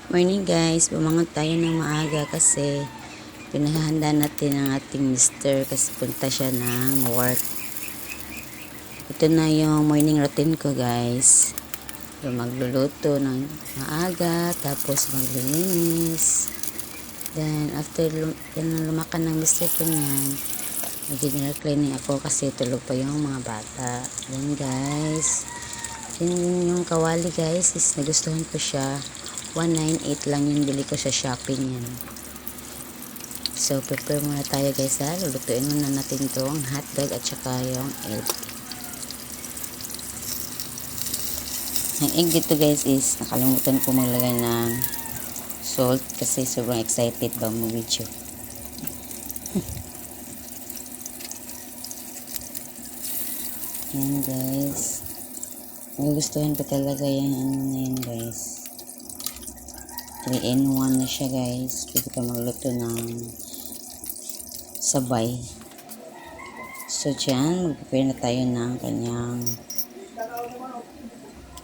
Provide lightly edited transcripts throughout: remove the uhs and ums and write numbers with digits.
Morning guys, bumangon tayo ng maaga kasi pinahahanda natin ang ating mister kasi punta siya ng work. Ito na yung morning routine ko guys. So, magluluto ng maaga, tapos maglilinis. Then after lumakan ng mister ko niyan, mag-general cleaning ako kasi tulog pa yung mga bata. Then guys, yung kawali guys is nagustuhan ko siya. 198 lang yung bili ko sa Shopee yan. So prepare muna tayo guys ha. Lulutuin muna natin itong hotdog at saka yung egg. Ang egg dito guys is nakalimutan ko maglagay ng salt kasi sobrang excited ba mo video. Yan guys, nagustuhan ko talaga yung ano na yan guys. 3-in-1 na siya guys. Pwede ka magluto ng sabay. So dyan, mag-prepare na tayo ng kanyang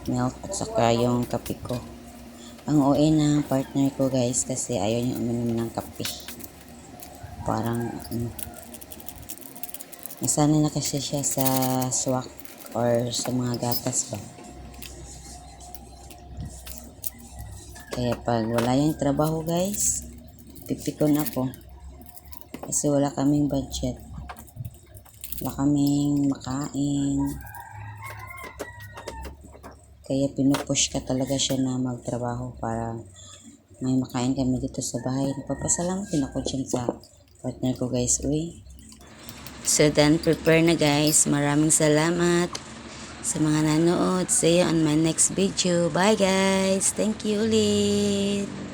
milk at saka yung kape ko. Ang OA ng partner ko guys kasi ayaw niya uminom ng kape. Parang nasanay na kasi siya sa swak or sa mga gatas ba. Kaya pag wala yung trabaho guys, pipikon ako. Kasi wala kaming budget. Wala kaming makain. Kaya pinupush ka talaga siya na magtrabaho para may makain kami dito sa bahay. Nagpapasalamat din ako dyan sa partner ko guys. Uy. So then prepare na guys. Maraming salamat sa mga nanood. See you on my next video. Bye guys. Thank you ulit.